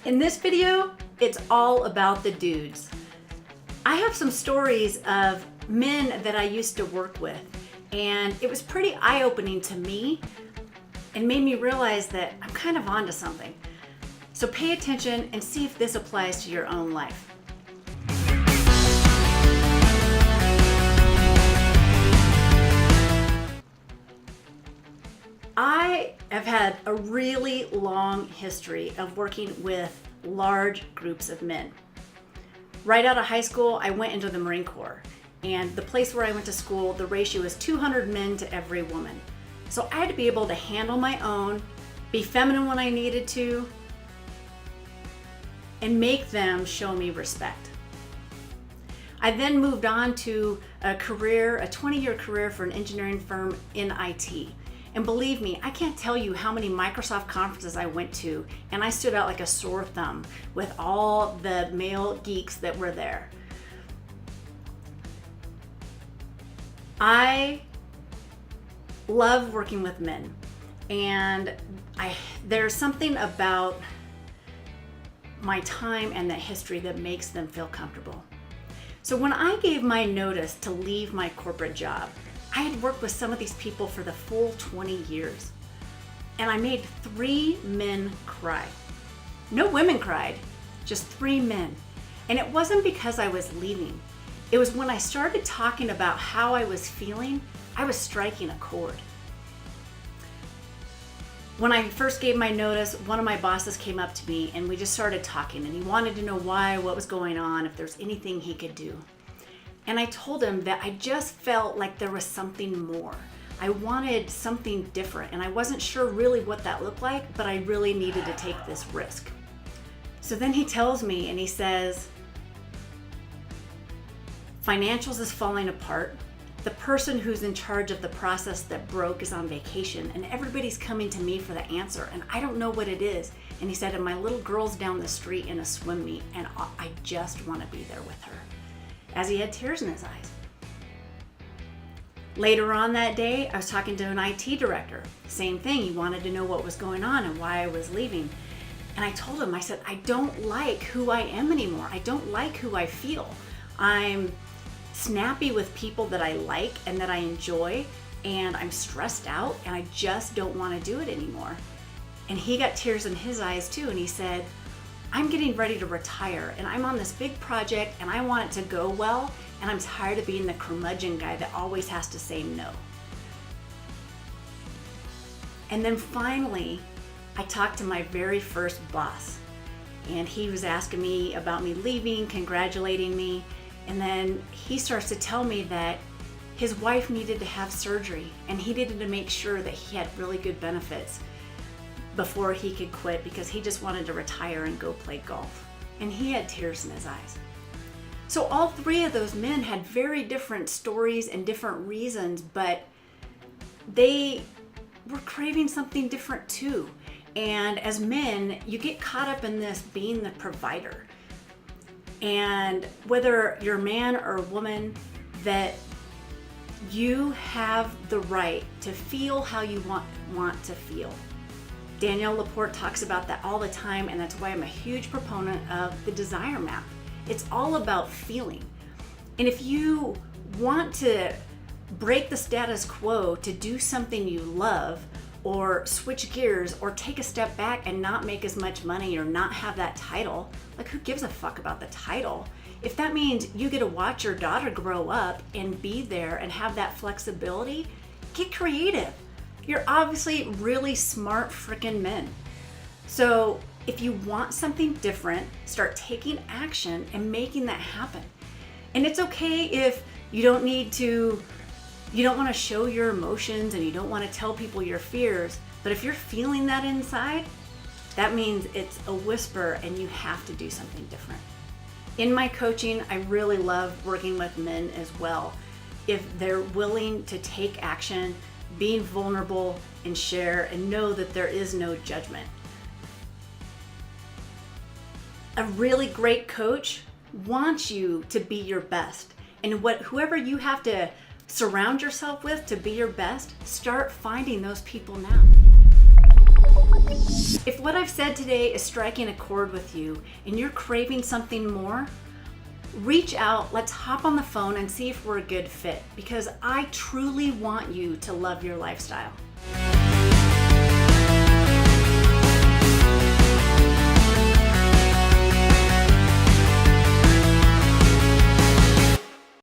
In this video, it's all about the dudes. I have some stories of men that I used to work with, and it was pretty eye-opening to me and made me realize that I'm kind of onto something. So pay attention and see if this applies to your own life. I have had a really long history of working with large groups of men. Right out of high school, I went into the Marine Corps, and the place where I went to school, the ratio is 200 men to every woman. So I had to be able to handle my own, be feminine when I needed to, and make them show me respect. I then moved on to a 20-year career for an engineering firm in IT. And believe me, I can't tell you how many Microsoft conferences I went to, and I stood out like a sore thumb with all the male geeks that were there. I love working with men, and there's something about my time and the history that makes them feel comfortable. So when I gave my notice to leave my corporate job, I had worked with some of these people for the full 20 years, and I made 3 men cry. No women cried, just 3 men. And it wasn't because I was leaving. It was when I started talking about how I was feeling, I was striking a chord. When I first gave my notice, one of my bosses came up to me and we just started talking, and he wanted to know why, what was going on, if there's anything he could do. And I told him that I just felt like there was something more. I wanted something different, and I wasn't sure really what that looked like, but I really needed to take this risk. So then he tells me, and he says, financials is falling apart. The person who's in charge of the process that broke is on vacation, and everybody's coming to me for the answer, and I don't know what it is. And he said, and my little girl's down the street in a swim meet, and I just want to be there with her. As he had tears in his eyes. Later on that day, I was talking to an IT director. Same thing, he wanted to know what was going on and why I was leaving. And I told him, I said, I don't like who I am anymore. I don't like who I feel. I'm snappy with people that I like and that I enjoy, and I'm stressed out, and I just don't want to do it anymore. And he got tears in his eyes too, and he said, I'm getting ready to retire, and I'm on this big project, and I want it to go well, and I'm tired of being the curmudgeon guy that always has to say no. And then finally, I talked to my very first boss, and he was asking me about me leaving, congratulating me, and then he starts to tell me that his wife needed to have surgery, and he needed to make sure that he had really good benefits before he could quit, because he just wanted to retire and go play golf. And he had tears in his eyes. So all 3 of those men had very different stories and different reasons, but they were craving something different too. And as men, you get caught up in this being the provider. And whether you're a man or a woman, that you have the right to feel how you want to feel. Danielle LaPorte talks about that all the time, and that's why I'm a huge proponent of the desire map. It's all about feeling. And if you want to break the status quo to do something you love, or switch gears, or take a step back and not make as much money, or not have that title, like who gives a fuck about the title? If that means you get to watch your daughter grow up and be there and have that flexibility, get creative. You're obviously really smart freaking men. So if you want something different, start taking action and making that happen. And it's okay if you don't want to show your emotions, and you don't want to tell people your fears, but if you're feeling that inside, that means it's a whisper and you have to do something different. In my coaching, I really love working with men as well. If they're willing to take action, being vulnerable, and share, and know that there is no judgment. A really great coach wants you to be your best. And whoever you have to surround yourself with to be your best, start finding those people now. If what I've said today is striking a chord with you and you're craving something more, reach out, let's hop on the phone and see if we're a good fit, because I truly want you to love your lifestyle.